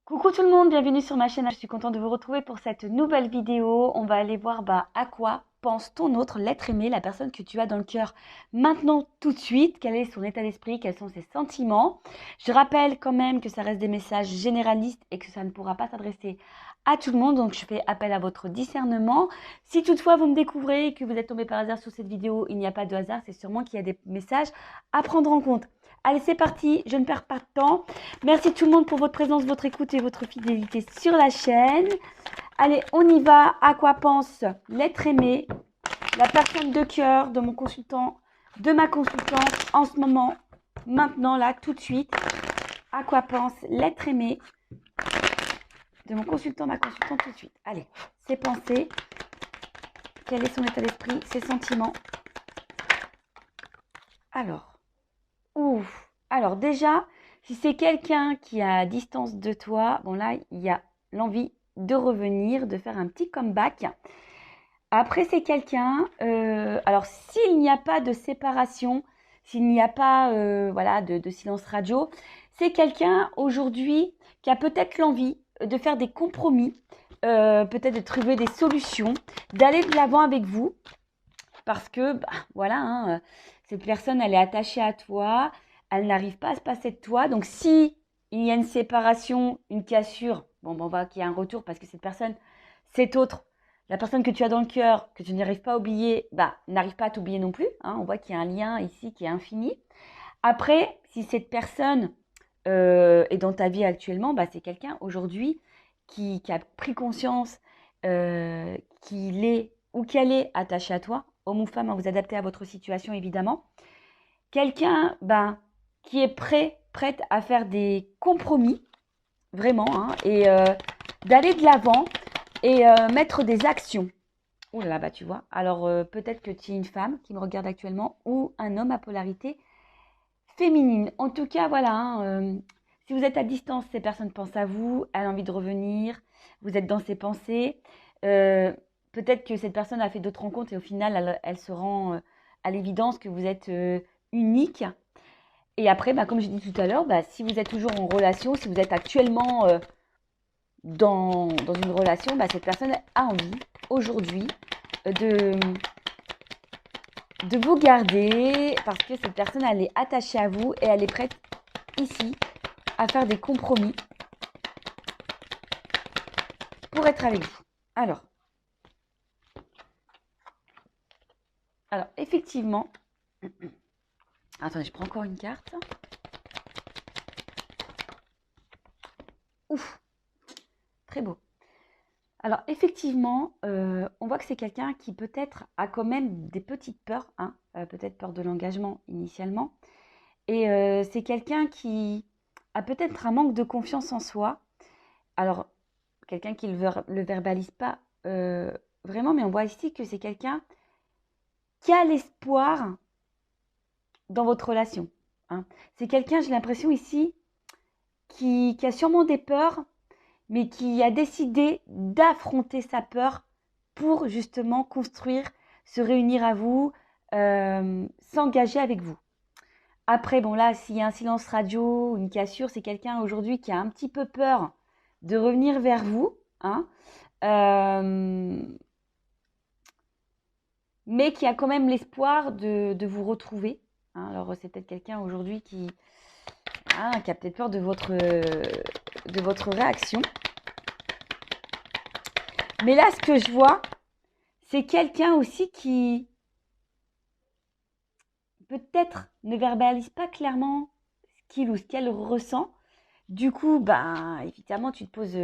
Coucou tout le monde, bienvenue sur ma chaîne. Je suis contente de vous retrouver pour cette nouvelle vidéo. On va aller voir à quoi pense ton autre, l'être aimé, la personne que tu as dans le cœur maintenant tout de suite. Quel est son état d'esprit, quels sont ses sentiments. Je rappelle quand même que ça reste des messages généralistes et que ça ne pourra pas s'adresser à tout le monde. Donc je fais appel à votre discernement. Si toutefois vous me découvrez et que vous êtes tombé par hasard sur cette vidéo, il n'y a pas de hasard, c'est sûrement qu'il y a des messages à prendre en compte. Allez, c'est parti, je ne perds pas de temps. Merci tout le monde pour votre présence, votre écoute et votre fidélité sur la chaîne. Allez, on y va. À quoi pense l'être aimé, la personne de cœur de mon consultant, de ma consultante en ce moment, maintenant, là, tout de suite. À quoi pense l'être aimé de mon consultant, ma consultante tout de suite. Allez, ses pensées, quel est son état d'esprit, ses sentiments. Alors déjà, si c'est quelqu'un qui est à distance de toi, bon là, il y a l'envie de revenir, de faire un petit comeback. Après, c'est quelqu'un, alors s'il n'y a pas de séparation, s'il n'y a pas voilà, de silence radio, c'est quelqu'un aujourd'hui qui a peut-être l'envie de faire des compromis, peut-être de trouver des solutions, d'aller de l'avant avec vous, parce que, voilà, hein, cette personne, elle est attachée à toi, elle n'arrive pas à se passer de toi. Donc, si il y a une séparation, une cassure, bon, on va qu'il y a un retour parce que cette personne, cette autre, la personne que tu as dans le cœur, que tu n'arrives pas à oublier, n'arrive pas à t'oublier non plus. Hein, on voit qu'il y a un lien ici qui est infini. Après, si cette personne est dans ta vie actuellement, c'est quelqu'un aujourd'hui qui a pris conscience qu'il est ou qu'elle est attachée à toi, homme ou femme, à vous adapter à votre situation évidemment. Quelqu'un qui est prête à faire des compromis, vraiment, hein, et d'aller de l'avant et mettre des actions. Ouh là là, tu vois. Alors peut-être que tu es une femme qui me regarde actuellement ou un homme à polarité féminine. En tout cas, voilà, hein, si vous êtes à distance, ces personnes pensent à vous, elle a envie de revenir, vous êtes dans ses pensées. Euh, Peut-être que cette personne a fait d'autres rencontres et au final, elle se rend à l'évidence que vous êtes unique. Et après, comme j'ai dit tout à l'heure, si vous êtes toujours en relation, si vous êtes actuellement dans une relation, cette personne a envie aujourd'hui de, de vous garder parce que cette personne, elle est attachée à vous et elle est prête ici à faire des compromis pour être avec vous. Alors effectivement, attendez, je prends encore une carte. Ouf, très beau. Alors effectivement, on voit que c'est quelqu'un qui peut-être a quand même des petites peurs, hein, peut-être peur de l'engagement initialement. Et c'est quelqu'un qui a peut-être un manque de confiance en soi. Alors, quelqu'un qui le verbalise pas vraiment, mais on voit ici que c'est quelqu'un qui a l'espoir dans votre relation. Hein. C'est quelqu'un, j'ai l'impression ici, qui a sûrement des peurs, mais qui a décidé d'affronter sa peur pour justement construire, se réunir à vous, s'engager avec vous. Après, bon là, s'il y a un silence radio, une cassure, c'est quelqu'un aujourd'hui qui a un petit peu peur de revenir vers vous, hein, mais qui a quand même l'espoir de vous retrouver. Hein. Alors c'est peut-être quelqu'un aujourd'hui qui a peut-être peur de votre réaction. Mais là, ce que je vois, c'est quelqu'un aussi qui peut-être ne verbalise pas clairement ce qu'il ou ce qu'elle ressent. Du coup, évidemment, tu te poses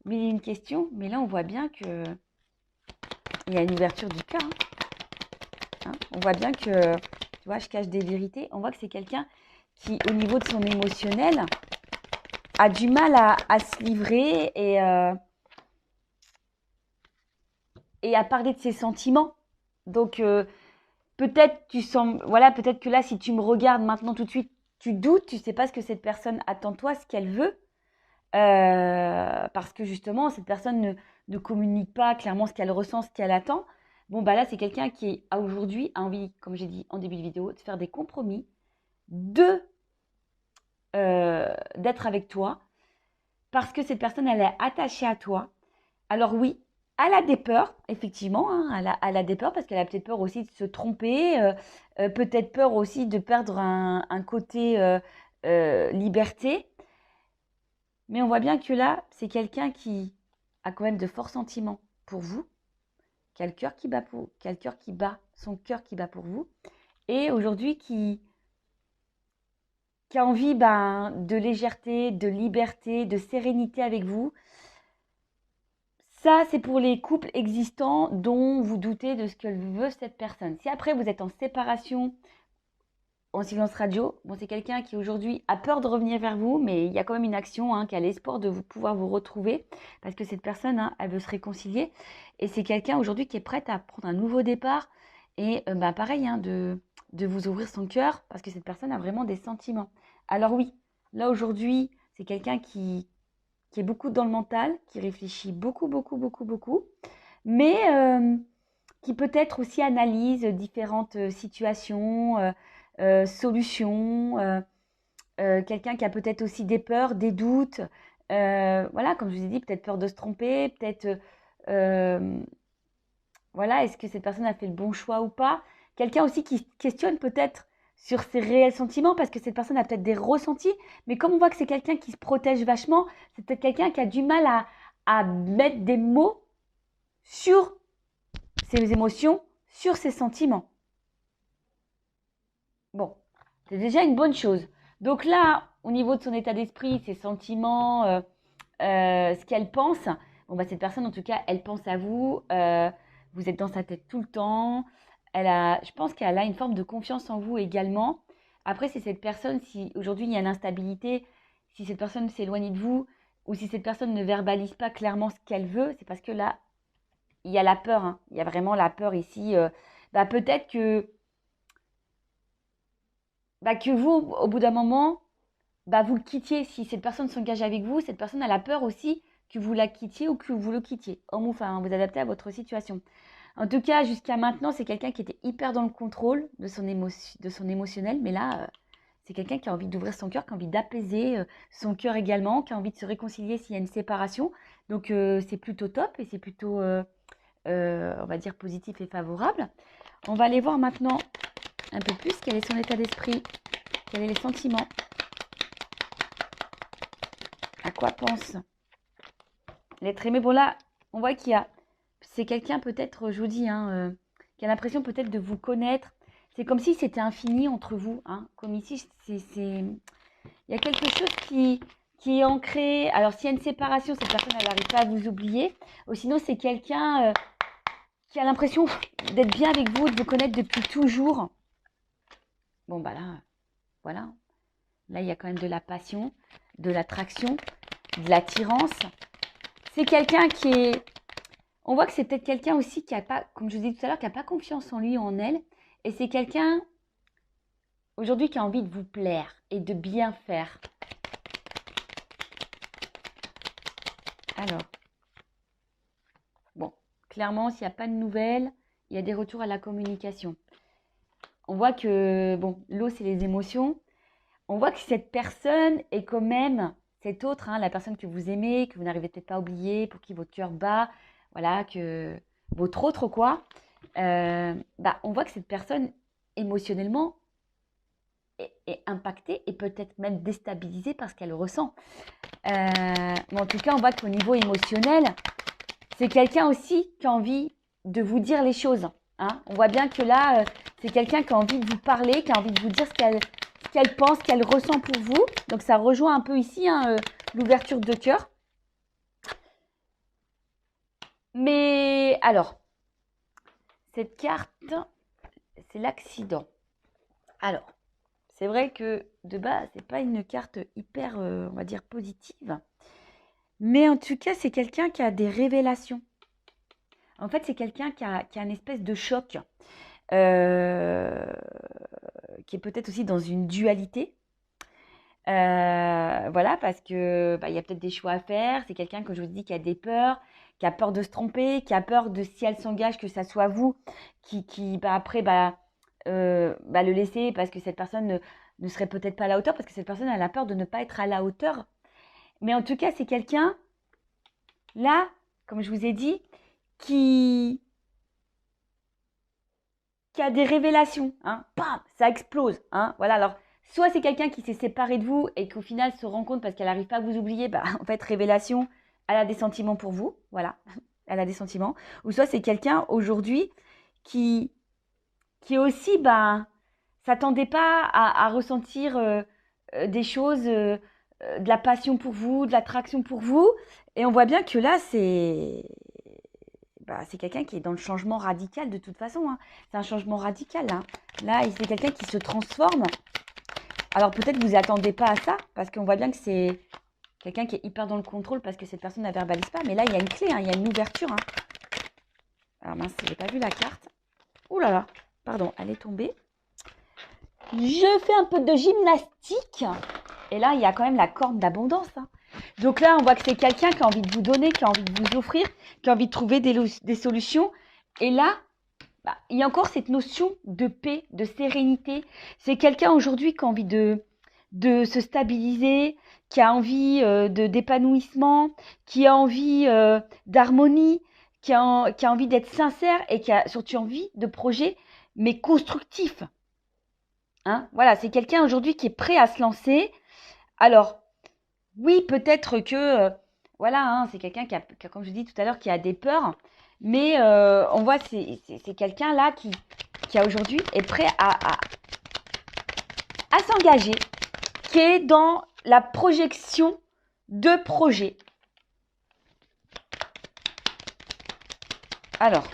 mille et une questions, mais là, on voit bien que il y a une ouverture du cœur. Hein. On voit bien que, tu vois, je cache des vérités. On voit que c'est quelqu'un qui, au niveau de son émotionnel, a du mal à se livrer et à parler de ses sentiments. Donc, peut-être peut-être que là, si tu me regardes maintenant tout de suite, tu doutes, tu ne sais pas ce que cette personne attend de toi, ce qu'elle veut. Parce que justement, cette personne ne communique pas clairement ce qu'elle ressent, ce qu'elle attend. Bon, là, c'est quelqu'un qui, aujourd'hui, a envie, comme j'ai dit en début de vidéo, de faire des compromis, d'être avec toi. parce que cette personne, elle est attachée à toi. Alors oui, elle a des peurs, effectivement, hein, elle a des peurs parce qu'elle a peut-être peur aussi de se tromper, peut-être peur aussi de perdre un côté liberté. Mais on voit bien que là, c'est quelqu'un qui a quand même de forts sentiments pour vous, qui a le cœur qui bat qui a le cœur qui bat, son cœur qui bat pour vous, et aujourd'hui qui a envie de légèreté, de liberté, de sérénité avec vous. Ça, c'est pour les couples existants dont vous doutez de ce que veut cette personne. Si après vous êtes en séparation, en silence radio, bon, c'est quelqu'un qui aujourd'hui a peur de revenir vers vous, mais il y a quand même une action, hein, qui a l'espoir de pouvoir vous retrouver, parce que cette personne, hein, elle veut se réconcilier. Et c'est quelqu'un aujourd'hui qui est prête à prendre un nouveau départ et pareil, hein, de vous ouvrir son cœur, parce que cette personne a vraiment des sentiments. Alors oui, là aujourd'hui, c'est quelqu'un qui est beaucoup dans le mental, qui réfléchit beaucoup, beaucoup, beaucoup, beaucoup, mais qui peut-être aussi analyse différentes situations, solutions, quelqu'un qui a peut-être aussi des peurs, des doutes, voilà, comme je vous ai dit, peut-être peur de se tromper, peut-être, voilà, est-ce que cette personne a fait le bon choix ou pas? Quelqu'un aussi qui questionne peut-être sur ses réels sentiments, parce que cette personne a peut-être des ressentis, mais comme on voit que c'est quelqu'un qui se protège vachement, c'est peut-être quelqu'un qui a du mal à mettre des mots sur ses émotions, sur ses sentiments. Bon, c'est déjà une bonne chose. Donc là, au niveau de son état d'esprit, ses sentiments, ce qu'elle pense, bon, cette personne, en tout cas, elle pense à vous. Vous êtes dans sa tête tout le temps. Je pense qu'elle a une forme de confiance en vous également. Après, c'est cette personne, si aujourd'hui il y a l'instabilité, si cette personne s'éloigne de vous, ou si cette personne ne verbalise pas clairement ce qu'elle veut, c'est parce que là, il y a la peur, hein. Il y a vraiment la peur ici. Peut-être que vous, au bout d'un moment, vous le quittiez. Si cette personne s'engage avec vous, cette personne a la peur aussi que vous la quittiez ou que vous le quittiez. Homme ou femme, vous adaptez à votre situation. En tout cas, jusqu'à maintenant, c'est quelqu'un qui était hyper dans le contrôle de son émotionnel. Mais là, c'est quelqu'un qui a envie d'ouvrir son cœur, qui a envie d'apaiser son cœur également, qui a envie de se réconcilier s'il y a une séparation. Donc, c'est plutôt top et c'est plutôt, on va dire, positif et favorable. On va aller voir maintenant un peu plus quel est son état d'esprit, quels sont les sentiments, à quoi pense l'être aimé. Bon là, on voit c'est quelqu'un peut-être, je vous dis, hein, qui a l'impression peut-être de vous connaître. C'est comme si c'était infini entre vous, hein. Comme ici, il y a quelque chose qui est ancré. Alors s'il y a une séparation, cette personne, elle n'arrive pas à vous oublier. Ou sinon, c'est quelqu'un qui a l'impression d'être bien avec vous, de vous connaître depuis toujours. Bon, là, voilà. Là, il y a quand même de la passion, de l'attraction, de l'attirance. C'est quelqu'un qui est... On voit que c'est peut-être quelqu'un aussi qui n'a pas, comme je vous disais tout à l'heure, qui n'a pas confiance en lui ou en elle. Et c'est quelqu'un, aujourd'hui, qui a envie de vous plaire et de bien faire. Alors, bon, clairement, s'il n'y a pas de nouvelles, il y a des retours à la communication. On voit que, bon, l'eau, c'est les émotions. On voit que cette personne est quand même, cette autre, hein, la personne que vous aimez, que vous n'arrivez peut-être pas à oublier, pour qui votre cœur bat, voilà, que votre autre, quoi. On voit que cette personne, émotionnellement, est impactée et peut-être même déstabilisée par ce qu'elle ressent. Mais en tout cas, on voit qu'au niveau émotionnel, c'est quelqu'un aussi qui a envie de vous dire les choses. Hein. On voit bien que là, c'est quelqu'un qui a envie de vous parler, qui a envie de vous dire ce qu'elle pense, qu'elle ressent pour vous. Donc ça rejoint un peu ici, hein, l'ouverture de cœur. Mais alors, cette carte, c'est l'accident. Alors, c'est vrai que de base, c'est pas une carte hyper, on va dire, positive. Mais en tout cas, c'est quelqu'un qui a des révélations. En fait, c'est quelqu'un qui a une espèce de choc, qui est peut-être aussi dans une dualité. Voilà, parce que il y a peut-être des choix à faire. C'est quelqu'un, que je vous dis, qui a des peurs, qui a peur de se tromper, qui a peur de, si elle s'engage, que ça soit vous qui après, le laisser parce que cette personne ne serait peut-être pas à la hauteur, parce que cette personne elle a peur de ne pas être à la hauteur. Mais en tout cas, c'est quelqu'un, là, comme je vous ai dit, qui a des révélations. Hein. Bam, ça explose. Hein. Voilà, alors, soit c'est quelqu'un qui s'est séparé de vous et qu'au final se rend compte parce qu'elle n'arrive pas à vous oublier, bah, en fait, révélation, elle a des sentiments pour vous. Voilà, elle a des sentiments. Ou soit c'est quelqu'un aujourd'hui qui aussi, bah, s'attendait pas à ressentir des choses, de la passion pour vous, de l'attraction pour vous. Et on voit bien que là, c'est quelqu'un qui est dans le changement radical de toute façon. Hein. C'est un changement radical. Hein. Là, c'est quelqu'un qui se transforme. Alors peut-être que vous attendez pas à ça, parce qu'on voit bien que c'est quelqu'un qui est hyper dans le contrôle parce que cette personne ne verbalise pas. Mais là, il y a une clé, hein, il y a une ouverture. Hein. Alors mince, je n'ai pas vu la carte. Ouh là là, pardon, elle est tombée. Je fais un peu de gymnastique. Et là, il y a quand même la corde d'abondance. Hein. Donc là, on voit que c'est quelqu'un qui a envie de vous donner, qui a envie de vous offrir, qui a envie de trouver des solutions. Et là, bah, il y a encore cette notion de paix, de sérénité. C'est quelqu'un aujourd'hui qui a envie de se stabiliser, qui a envie d'épanouissement, qui a envie d'harmonie, qui a envie d'être sincère et qui a surtout envie de projets, mais constructifs. Hein, voilà, c'est quelqu'un aujourd'hui qui est prêt à se lancer. Alors, oui, peut-être que, voilà, hein, c'est quelqu'un qui a, comme je dis tout à l'heure, qui a des peurs. Mais on voit, c'est quelqu'un là qui aujourd'hui est prêt à s'engager, qui est dans la projection de projets. Alors,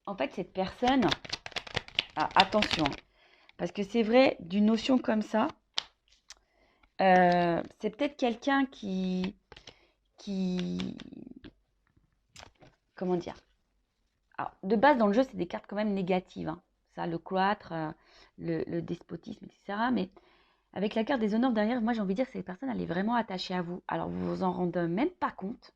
en fait, cette personne, attention, parce que c'est vrai, d'une notion comme ça, c'est peut-être quelqu'un qui, comment dire, alors, de base, dans le jeu, c'est des cartes quand même négatives. Hein. Ça, le cloître, le despotisme, etc. Mais avec la carte des honneurs derrière, moi, j'ai envie de dire que cette personne, elle est vraiment attachée à vous. Alors, vous vous en rendez même pas compte.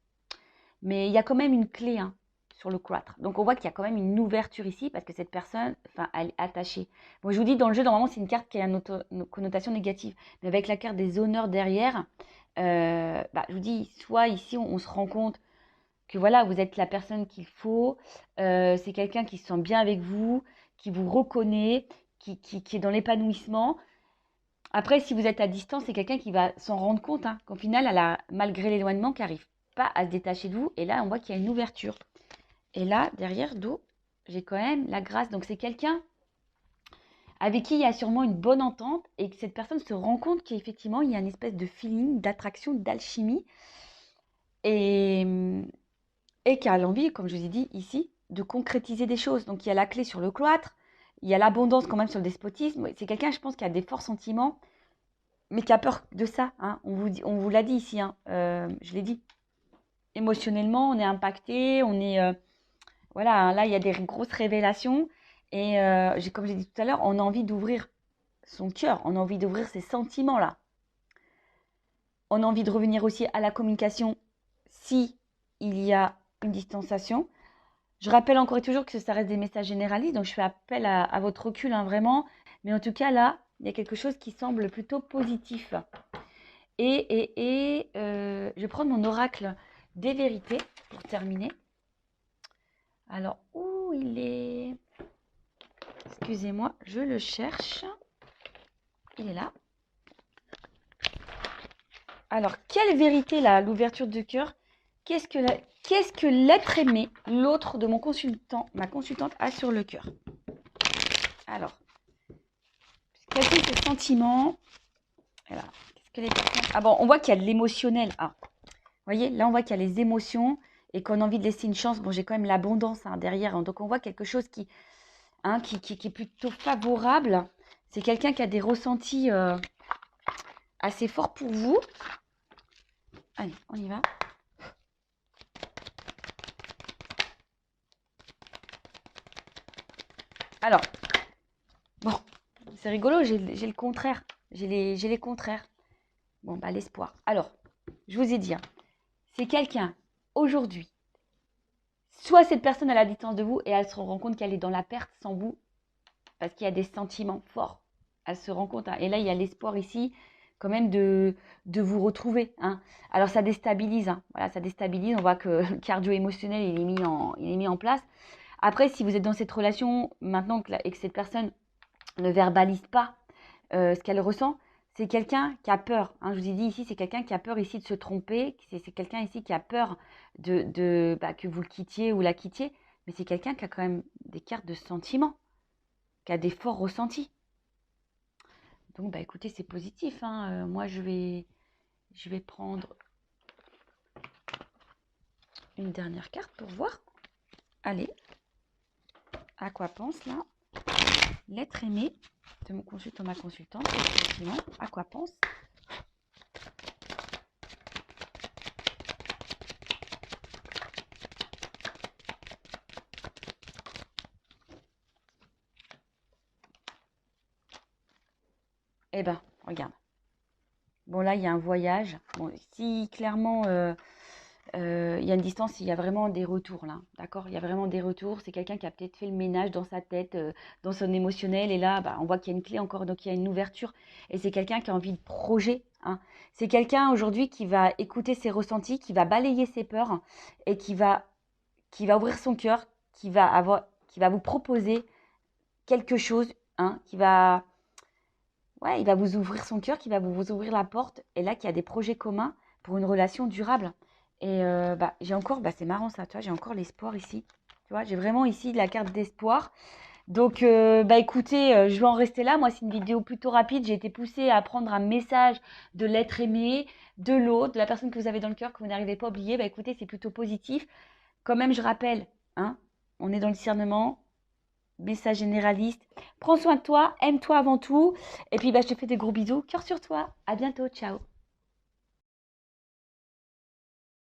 Mais il y a quand même une clé hein, sur le cloître. Donc, on voit qu'il y a quand même une ouverture ici parce que cette personne, enfin, elle est attachée. Bon, je vous dis, dans le jeu, normalement, c'est une carte qui a une connotation négative. Mais avec la carte des honneurs derrière, je vous dis, soit ici, on se rend compte que voilà, vous êtes la personne qu'il faut, c'est quelqu'un qui se sent bien avec vous, qui vous reconnaît, qui est dans l'épanouissement. Après, si vous êtes à distance, c'est quelqu'un qui va s'en rendre compte hein, qu'au final, elle a, malgré l'éloignement, qui n'arrive pas à se détacher de vous. Et là, on voit qu'il y a une ouverture. Et là, derrière, d'eau, j'ai quand même la grâce. Donc, c'est quelqu'un avec qui il y a sûrement une bonne entente et que cette personne se rend compte qu'effectivement, il y a une espèce de feeling, d'attraction, d'alchimie. Et qui a l'envie, comme je vous ai dit ici, de concrétiser des choses. Donc il y a la clé sur le cloître, il y a l'abondance quand même sur le despotisme. C'est quelqu'un, je pense, qui a des forts sentiments, mais qui a peur de ça. Hein. On vous l'a dit ici, hein. Je l'ai dit. Émotionnellement, on est impacté, on est... voilà, hein, là, il y a des grosses révélations. Et comme j'ai dit tout à l'heure, on a envie d'ouvrir son cœur, on a envie d'ouvrir ses sentiments-là. On a envie de revenir aussi à la communication si il y a une distanciation. Je rappelle encore et toujours que ça reste des messages généralistes, donc je fais appel à votre recul, hein, vraiment. Mais en tout cas, là, il y a quelque chose qui semble plutôt positif. Je vais prendre mon oracle des vérités pour terminer. Alors, où il est? Excusez-moi, je le cherche. Il est là. Alors, quelle vérité, là, l'ouverture du cœur? Qu'est-ce que l'être aimé, l'autre de mon consultant, ma consultante, a sur le cœur? Alors, quels sont ses sentiments? Alors, qu'est-ce que les personnes... Ah bon, on voit qu'il y a de l'émotionnel. Ah, vous voyez, là, on voit qu'il y a les émotions et qu'on a envie de laisser une chance. Bon, j'ai quand même l'abondance hein, derrière. Hein, donc, on voit quelque chose qui est plutôt favorable. C'est quelqu'un qui a des ressentis assez forts pour vous. Allez, on y va. Alors, bon, c'est rigolo, j'ai le contraire. J'ai les contraires. Bon, bah, l'espoir. Alors, je vous ai dit, hein, c'est quelqu'un, aujourd'hui, soit cette personne à la distance de vous et elle se rend compte qu'elle est dans la perte sans vous, parce qu'il y a des sentiments forts. Elle se rend compte, hein, et là, il y a l'espoir ici quand même de vous retrouver, hein. Alors ça déstabilise, hein. Voilà, ça déstabilise. On voit que le cardio émotionnel il est mis en place. Après, si vous êtes dans cette relation maintenant et que cette personne ne verbalise pas ce qu'elle ressent, c'est quelqu'un qui a peur, hein. Je vous ai dit ici, c'est quelqu'un qui a peur ici de se tromper, c'est quelqu'un ici qui a peur que vous le quittiez ou la quittiez, mais c'est quelqu'un qui a quand même des cartes de sentiments, qui a des forts ressentis. Donc, bah, écoutez, c'est positif, hein. Moi, je vais prendre une dernière carte pour voir. Allez, à quoi pense là l'être aimé de mon consultant, ma consultante, effectivement, à quoi pense? Eh ben, regarde. Bon, là, il y a un voyage. Bon, si clairement, il y a une distance, il y a vraiment des retours là. D'accord? Il y a vraiment des retours. C'est quelqu'un qui a peut-être fait le ménage dans sa tête, dans son émotionnel. Et là, bah, on voit qu'il y a une clé encore, donc il y a une ouverture. Et c'est quelqu'un qui a envie de projet, hein. C'est quelqu'un aujourd'hui qui va écouter ses ressentis, qui va balayer ses peurs et qui va ouvrir son cœur, qui va vous proposer quelque chose, hein, ouais, il va vous ouvrir son cœur, qui va vous ouvrir la porte. Et là, qu'il y a des projets communs pour une relation durable. Et bah, j'ai encore, bah, c'est marrant ça, tu vois, j'ai encore l'espoir ici. Tu vois, j'ai vraiment ici la carte d'espoir. Donc, bah écoutez, je vais en rester là. Moi, c'est une vidéo plutôt rapide. J'ai été poussée à prendre un message de l'être aimé, de l'autre, de la personne que vous avez dans le cœur, que vous n'arrivez pas à oublier. Bah écoutez, c'est plutôt positif. Quand même, je rappelle, hein, on est dans le discernement, message généraliste. Prends soin de toi, aime-toi avant tout. Et puis, bah, je te fais des gros bisous. Cœur sur toi. À bientôt. Ciao.